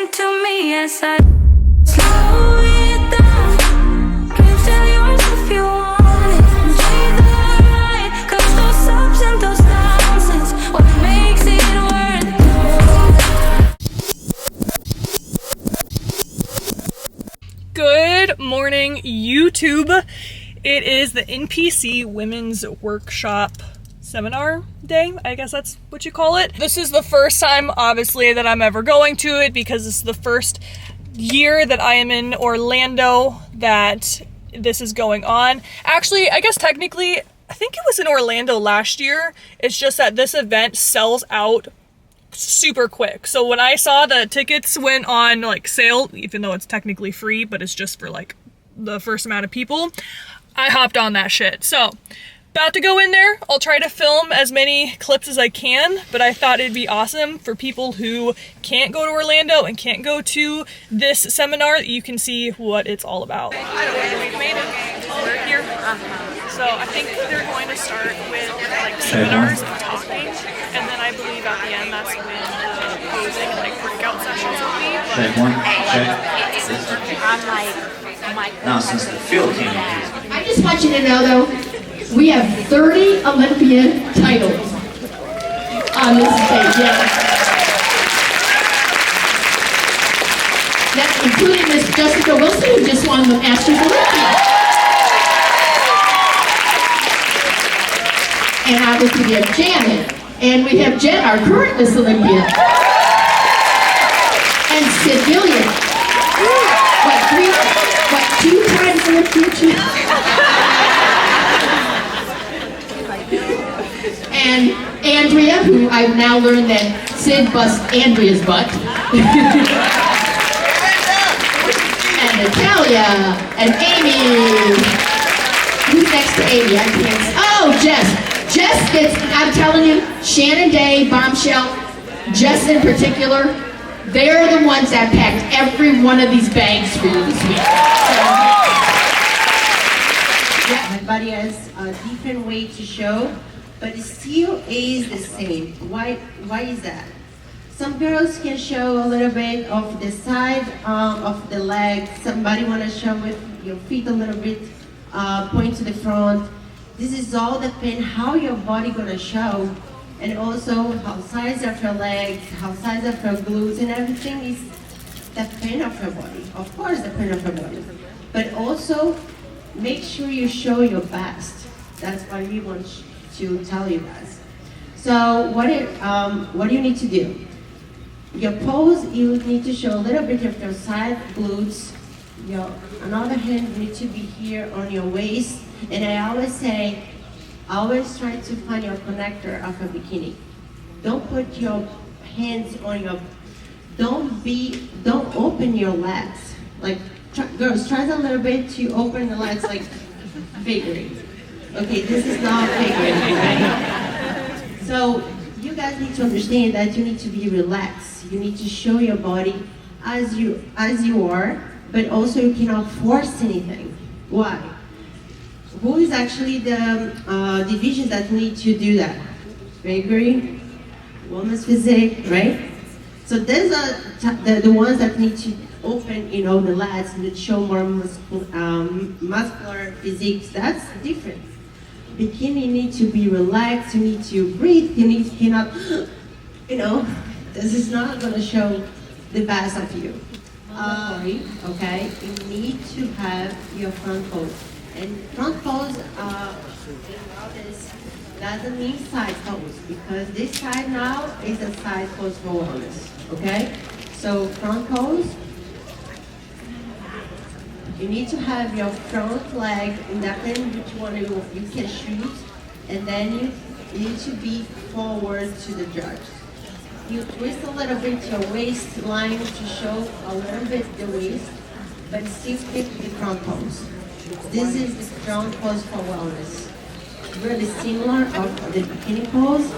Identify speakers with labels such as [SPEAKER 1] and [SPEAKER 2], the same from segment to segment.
[SPEAKER 1] listen to me as I slow it down. Can't tell yours if you want it. Enjoy the ride, 'cause those ups and those downs is what makes it worth it.
[SPEAKER 2] Good morning, YouTube. It is the NPC Women's Workshop Seminar Day. I guess that's what you call it. This is the first time, obviously, that I'm ever going to it because this is the first year that I am in Orlando that this is going on. Actually, I guess technically, I think it was in Orlando last year. It's just that this event sells out super quick. So when I saw the tickets went on like sale, even though it's technically free, but it's just for like the first amount of people, I hopped on that shit. So about to go in there. I'll try to film as many clips as I can, but I thought it'd be awesome for people who can't go to Orlando and can't go to this seminar that you can see what it's all about. We've made it over here. So I think they're going to start with like seminars and talking, and then I believe at the end that's when the posing and like workout sessions will be.
[SPEAKER 3] Check one, check. Now since the field came in.
[SPEAKER 4] I just want you to know though, we have 30 Olympian titles on this stage, yeah. That's including Miss Jessica Wilson, who just won the Masters Olympia. And obviously we have Janet, and we have Jen, our current Miss Olympia. And Sid Williams. Two times Olympia And Andrea, who I've now learned that Sid busts Andrea's butt. And Natalia, and Amy. Who's next to Amy? I can't. Oh, Jess. Jess gets, I'm telling you, Shannon Day, Bombshell, Jess in particular, they're the ones that packed every one of these bags for you this week.
[SPEAKER 5] Everybody has a different way to show, but it still is the same. Why is that? Some girls can show a little bit of the side of the leg. Somebody want to show with your feet a little bit, point to the front. This is all depend how your body gonna show, and also how size of your legs, how size of your glutes, and everything is depend of your body. Of course, depend of your body, but also make sure you show your best. That's what we want to tell you guys. So what do you need to do? Your pose, you need to show a little bit of your side glutes. Another hand need to be here on your waist. And I always say, always try to find your connector of a bikini. Don't put your hands on your, don't open your legs. Like, girls, try a little bit to open the legs like figuring. Okay, this is not figuring, right? So, you guys need to understand that you need to be relaxed. You need to show your body as you are, but also you cannot force anything. Why? Who is actually the divisions that need to do that? Figuring, women's physique, right? So those are the ones that need to open, the lats and show more muscular physiques. That's different. Bikini need to be relaxed. You need to breathe. You cannot, this is not going to show the best of you. Okay, you need to have your front pose. And front pose doesn't mean side pose, because this side now is a side pose for wellness. Okay, so front pose. You need to have your front leg, independent which one you can shoot, and then you need to be forward to the judge. You twist a little bit your waistline to show a little bit the waist, but still keep the front pose. This is the front pose for wellness. Really similar of the bikini pose,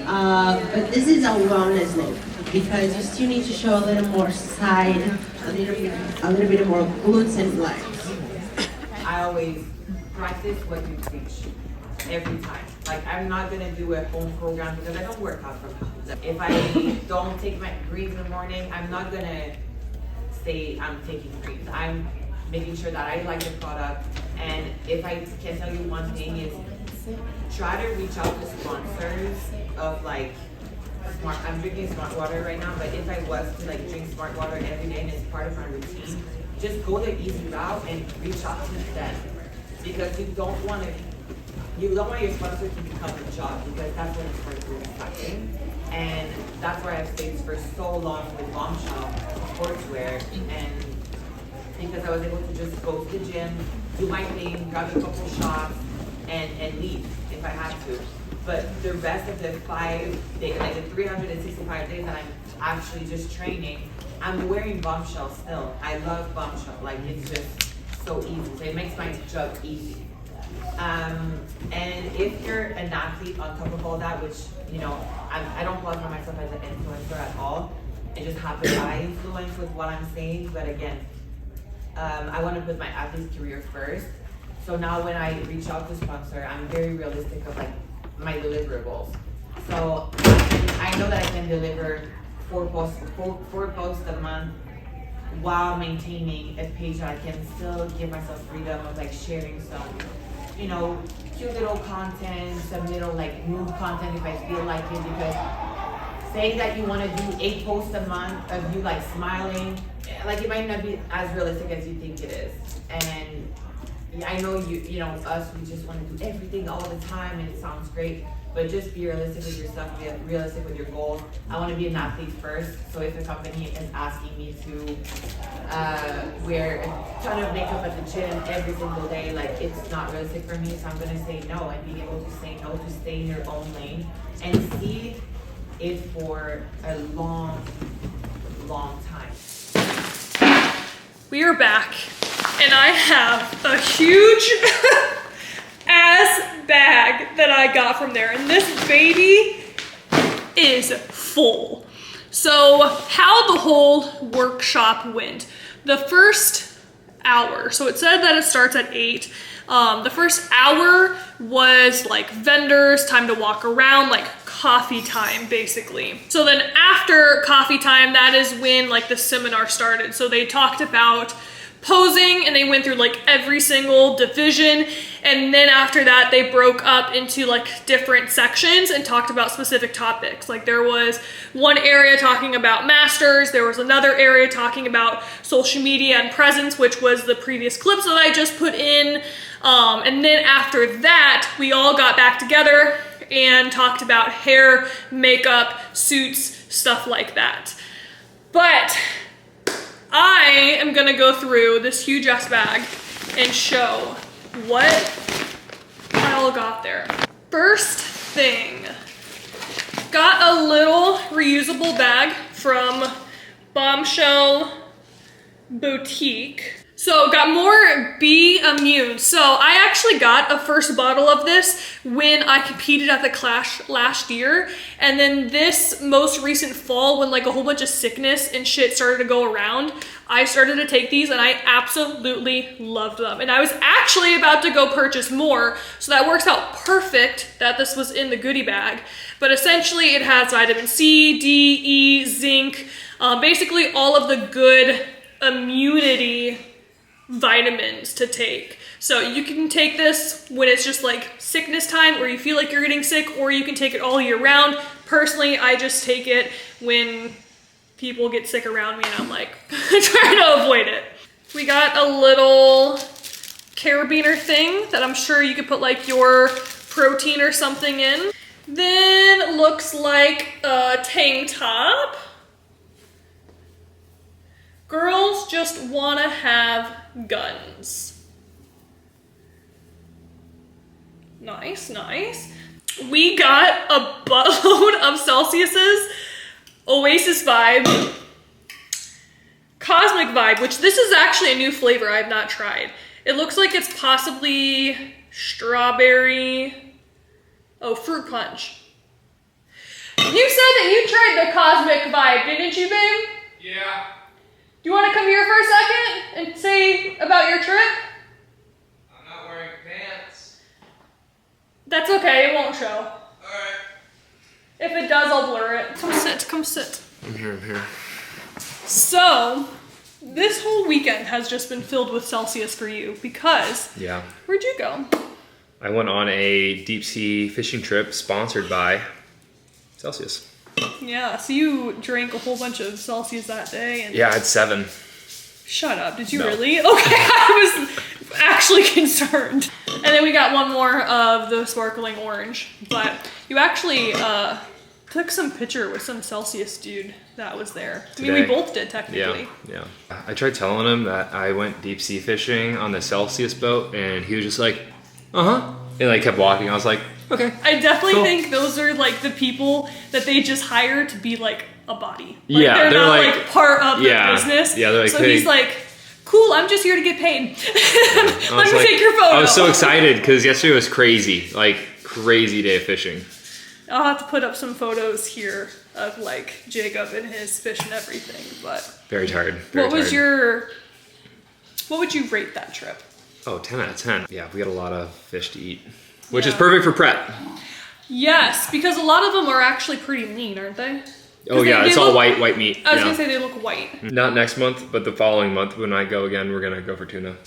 [SPEAKER 5] but this is a wellness look because you still need to show a little more side, a little bit more glutes and legs.
[SPEAKER 6] I always practice what you teach every time. Like, I'm not gonna do a home program because I don't work out from home. If I don't take my greens in the morning, I'm not gonna say I'm taking creams. I'm making sure that I like the product. And if I can tell you one thing is, try to reach out to sponsors of like smart. I'm drinking smart water right now, but if I was to like drink smart water every day and it's part of my routine, just go the easy route and reach out to them, because you don't want your sponsor to become a job, because that's when it starts really sucking. And that's why I've stayed for so long with Bombshell sportswear, and because I was able to just go to the gym, do my thing, grab a couple shots, and leave if I had to. But the rest of the 5 days, like the 365 days that I'm actually just training, I'm wearing Bombshell still. I love Bombshell. Like, it's just so easy. So it makes my job easy. And if you're an athlete on top of all that, which, you know, I don't qualify myself as an influencer at all. It just happens I influence with what I'm saying. But again, I want to put my athlete's career first. So now when I reach out to sponsor, I'm very realistic of like my deliverables. So I know that I can deliver 4 posts a month while maintaining a page that I can still give myself freedom of like sharing some, you know, cute little content, some little like mood content if I feel like it. Because saying that you want to do 8 posts a month of you like smiling, like it might not be as realistic as you think it is. And I know you know, us, we just want to do everything all the time and it sounds great, but just be realistic with yourself, be realistic with your goals. I want to be an athlete first, so if a company is asking me to wear a ton of makeup at the gym every single day, like it's not realistic for me, so I'm going to say no, and being able to say no, to stay in your own lane and see it for a long, long time.
[SPEAKER 2] We are back, and I have a huge ass bag that I got from there, and this baby is full. So how the whole workshop went. The first hour, so it said that it starts at 8. The first hour was like vendors, time to walk around, like coffee time basically. So then after coffee time, that is when like the seminar started. So they talked about posing and they went through like every single division, and then after that they broke up into like different sections and talked about specific topics. Like there was one area talking about masters, there was another area talking about social media and presence, which was the previous clips that I just put in, and then after that we all got back together and talked about hair, makeup, suits, stuff like that. But I am gonna go through this huge ass bag and show what I all got there. First thing, got a little reusable bag from Bombshell Boutique. So got more Be Immune. So I actually got a first bottle of this when I competed at the Clash last year. And then this most recent fall, when like a whole bunch of sickness and shit started to go around, I started to take these and I absolutely loved them. And I was actually about to go purchase more. So that works out perfect that this was in the goodie bag. But essentially it has vitamin C, D, E, zinc, basically all of the good immunity vitamins to take. So you can take this when it's just like sickness time or you feel like you're getting sick, or you can take it all year round. Personally, I just take it when people get sick around me and I'm like trying to avoid it. We got a little carabiner thing that I'm sure you could put like your protein or something in. Then looks like a tank top. Girls just want to have guns. Nice, nice. We got a buttload of Celsius's Oasis Vibe, Cosmic Vibe, which this is actually a new flavor I have not tried. It looks like it's possibly strawberry, fruit punch. You said that you tried the Cosmic Vibe, didn't you, babe?
[SPEAKER 7] Yeah.
[SPEAKER 2] Do you want to come here for a second and say about your trip?
[SPEAKER 7] I'm not wearing pants.
[SPEAKER 2] That's okay, it won't show.
[SPEAKER 7] Alright.
[SPEAKER 2] If it does, I'll blur it. Come sit, come sit.
[SPEAKER 7] I'm here.
[SPEAKER 2] So, This whole weekend has just been filled with Celsius for you because
[SPEAKER 8] Yeah.
[SPEAKER 2] where'd you go?
[SPEAKER 8] I went on a deep sea fishing trip sponsored by Celsius.
[SPEAKER 2] Yeah, so you drank a whole bunch of Celsius that day and
[SPEAKER 8] Yeah, I had 7.
[SPEAKER 2] shut up, did you
[SPEAKER 8] No.
[SPEAKER 2] really? Okay, I was actually concerned. And then we got one more of the sparkling orange, but you actually took some picture with some Celsius dude that was there. I mean, we
[SPEAKER 8] Today.
[SPEAKER 2] both did technically.
[SPEAKER 8] Yeah. I tried telling him that I went deep sea fishing on the Celsius boat, and he was just like, uh-huh. And like kept walking. I was like, okay.
[SPEAKER 2] I definitely
[SPEAKER 8] Cool.
[SPEAKER 2] think those are like the people that they just hire to be like a body. Like,
[SPEAKER 8] Yeah,
[SPEAKER 2] they're not
[SPEAKER 8] like-
[SPEAKER 2] like part of the
[SPEAKER 8] yeah.
[SPEAKER 2] business.
[SPEAKER 8] Yeah, they're like,
[SPEAKER 2] so
[SPEAKER 8] hey.
[SPEAKER 2] he's like, cool, I'm just here to get paid.
[SPEAKER 8] I
[SPEAKER 2] Let
[SPEAKER 8] was
[SPEAKER 2] me
[SPEAKER 8] like-
[SPEAKER 2] take your photo.
[SPEAKER 8] I was so excited because yesterday was crazy. Like, crazy day of fishing.
[SPEAKER 2] I'll have to put up some photos here of like Jacob and his fish and everything. But
[SPEAKER 8] Very tired. Very
[SPEAKER 2] what would you rate that trip?
[SPEAKER 8] Oh, 10 out of 10. Yeah, we got a lot of fish to eat, which is
[SPEAKER 2] Yeah.
[SPEAKER 8] perfect for prep.
[SPEAKER 2] Yes, because a lot of them are actually pretty lean, aren't they?
[SPEAKER 8] Oh
[SPEAKER 2] they-
[SPEAKER 8] yeah,
[SPEAKER 2] they
[SPEAKER 8] it's all
[SPEAKER 2] look-
[SPEAKER 8] white meat.
[SPEAKER 2] I was
[SPEAKER 8] Yeah.
[SPEAKER 2] gonna say they look white.
[SPEAKER 8] Not next month, but the following month when I go again, we're gonna go for tuna.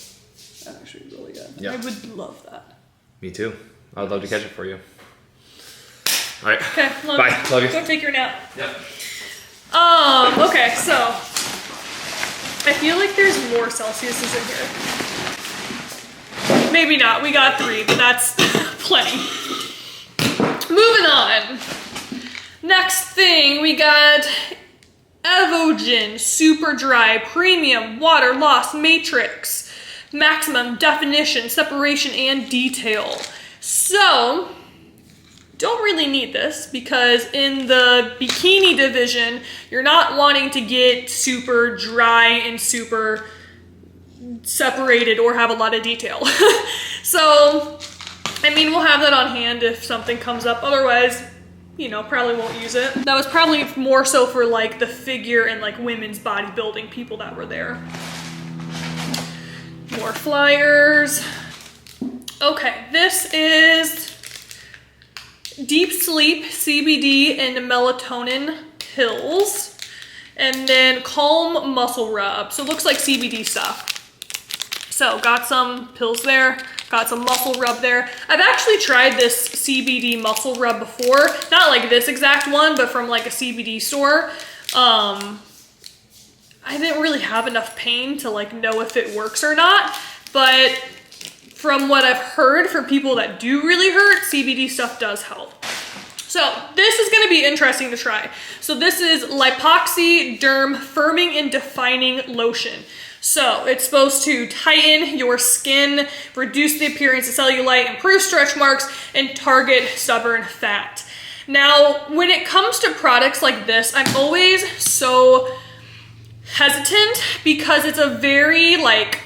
[SPEAKER 2] That's actually really good.
[SPEAKER 8] Yeah.
[SPEAKER 2] I would love that.
[SPEAKER 8] Me too. I'd love to catch it for you. All right.
[SPEAKER 2] Okay,
[SPEAKER 8] Bye. Love you.
[SPEAKER 2] Go take your nap.
[SPEAKER 8] Yep.
[SPEAKER 2] Okay, so I feel like there's more Celsiuses in here. Maybe not. We got 3, but that's plenty. Moving on. Next thing, we got Evogen Super Dry Premium Water Loss Matrix. Maximum definition, separation, and detail. So, don't really need this because in the bikini division, you're not wanting to get super dry and super separated or have a lot of detail. So, I mean, we'll have that on hand if something comes up. Otherwise, you know, probably won't use it. That was probably more so for like the figure and like women's bodybuilding people that were there. More flyers. Okay, this is Deep Sleep CBD and melatonin pills. And then Calm Muscle Rub. So it looks like CBD stuff. So got some pills there, got some muscle rub there. I've actually tried this CBD muscle rub before. Not like this exact one, but from like a CBD store. I didn't really have enough pain to like know if it works or not. But from what I've heard from people that do really hurt, CBD stuff does help. So this is gonna be interesting to try. So this is Lipoxy Derm Firming and Defining Lotion. So it's supposed to tighten your skin, reduce the appearance of cellulite, improve stretch marks, and target stubborn fat. Now, when it comes to products like this, I'm always so hesitant because it's a very like,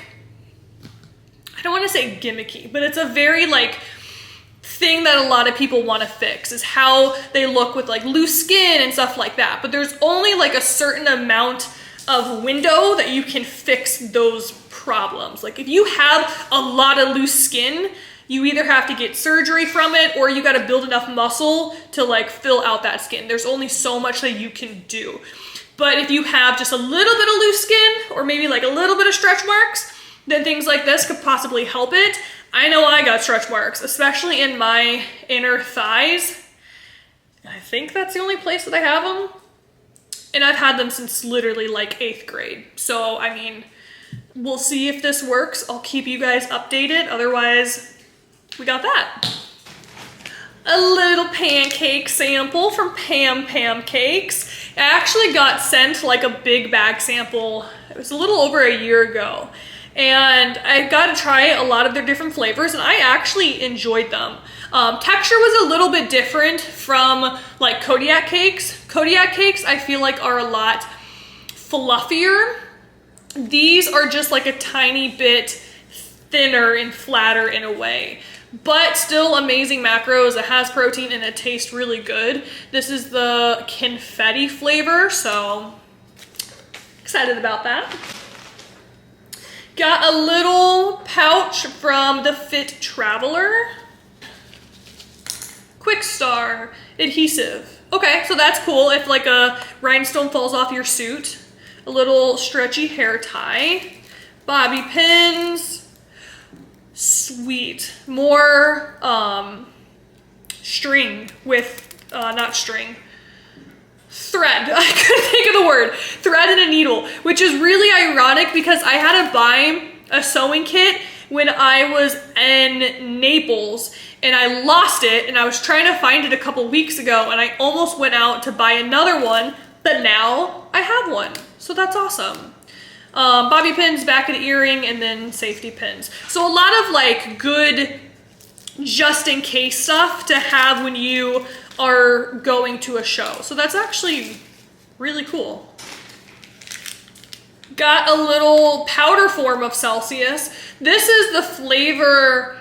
[SPEAKER 2] I don't want to say gimmicky, but it's a very like thing that a lot of people want to fix is how they look with like loose skin and stuff like that. But there's only like a certain amount of window that you can fix those problems. Like if you have a lot of loose skin, you either have to get surgery from it or you got to build enough muscle to like fill out that skin. There's only so much that you can do. But if you have just a little bit of loose skin or maybe like a little bit of stretch marks, then things like this could possibly help it. I know I got stretch marks, especially in my inner thighs. I think that's the only place that I have them. And I've had them since literally like 8th grade. So, I mean, we'll see if this works. I'll keep you guys updated. Otherwise, we got that. A little pancake sample from Pam Cakes. I actually got sent like a big bag sample. It was a little over a year ago. And I got to try a lot of their different flavors and I actually enjoyed them. Texture was a little bit different from like Kodiak cakes. Kodiak cakes I feel like are a lot fluffier. These are just like a tiny bit thinner and flatter in a way. But still amazing macros. It has protein and it tastes really good. This is the confetti flavor, so excited about that. Got a little pouch from the Fit Traveler. Quick Star adhesive. Okay, so that's cool if like a rhinestone falls off your suit. a little stretchy hair tie, bobby pins, sweet, more string with, not string, thread. I couldn't think of the word. Thread and a needle, which is really ironic because I had to buy a sewing kit when I was in Naples and I lost it, and I was trying to find it a couple weeks ago, and I almost went out to buy another one, but now I have one. So that's awesome. Bobby pins, back of the earring, and then safety pins. So a lot of like good just in case stuff to have when you are going to a show. So that's actually really cool. Got a little powder form of Celsius. This is the flavor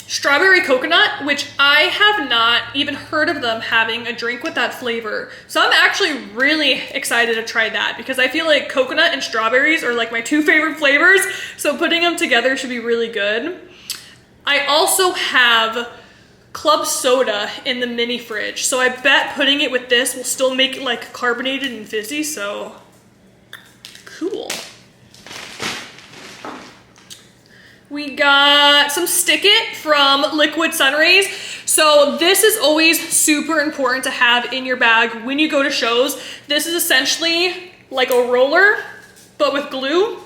[SPEAKER 2] strawberry coconut, which I have not even heard of them having a drink with that flavor. So I'm actually really excited to try that because I feel like coconut and strawberries are like my two favorite flavors. So putting them together should be really good. I also have club soda in the mini fridge. So I bet putting it with this will still make it like carbonated and fizzy. So cool. We got some Stick It from Liquid Sunrays. So this is always super important to have in your bag when you go to shows. This is essentially like a roller, but with glue.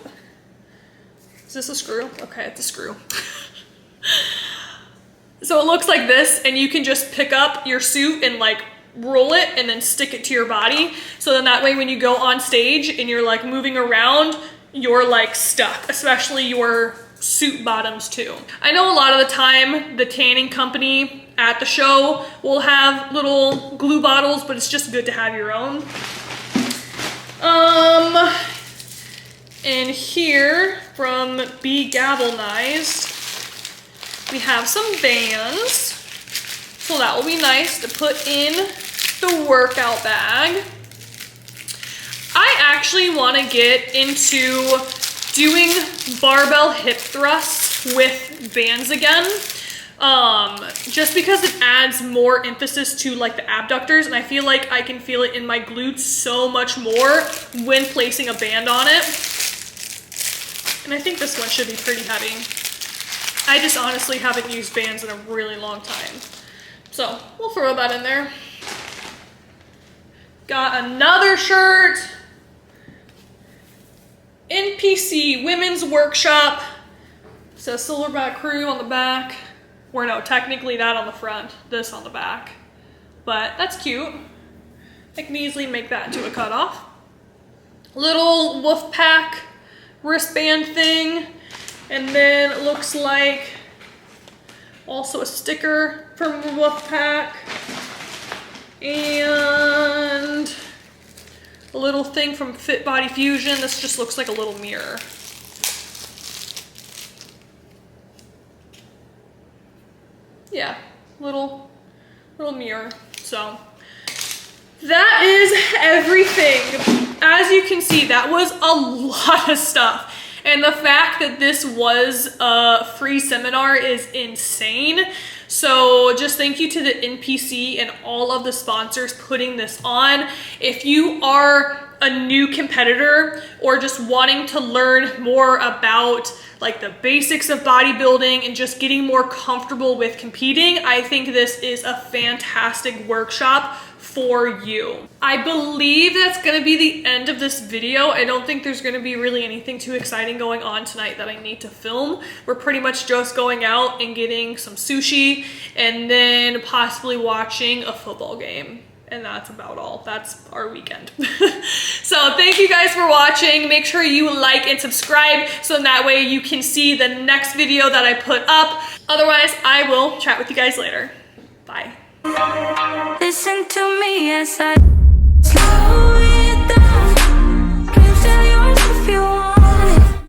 [SPEAKER 2] Is this a screw? Okay, it's a screw. So it looks like this, and you can just pick up your suit and like roll it and then stick it to your body. So then that way when you go on stage and you're like moving around, you're like stuck, especially your suit bottoms too. I know a lot of the time the tanning company at the show will have little glue bottles, but it's just good to have your own. And here from Be Galvanized, we have some bands. So that will be nice to put in the workout bag. I actually want to get into doing barbell hip thrusts with bands again, just because it adds more emphasis to like the abductors, and I feel like I can feel it in my glutes so much more when placing a band on it. And I think this one should be pretty heavy. I just honestly haven't used bands in a really long time. So we'll throw that in there. Got another shirt. NPC Women's Workshop. It says Silverback Crew on the back. Or no, technically that on the front, this on the back. But that's cute. I can easily make that into a cutoff. Little Wolfpack wristband thing. And then it looks like also a sticker from Wolfpack. And a little thing from Fit Body Fusion. This just looks like a little mirror. Yeah, little mirror. So that is everything. As you can see, that was a lot of stuff. And the fact that this was a free seminar is insane. So just thank you to the NPC and all of the sponsors putting this on. If you are a new competitor or just wanting to learn more about like the basics of bodybuilding and just getting more comfortable with competing, I think this is a fantastic workshop for you. I believe that's gonna be the end of this video. I don't think there's gonna be really anything too exciting going on tonight that I need to film. We're pretty much just going out and getting some sushi and then possibly watching a football game. And that's about all. That's our weekend. So thank you guys for watching. Make sure you like and subscribe so that way you can see the next video that I put up. Otherwise, I will chat with you guys later. Bye.
[SPEAKER 1] Listen to me as I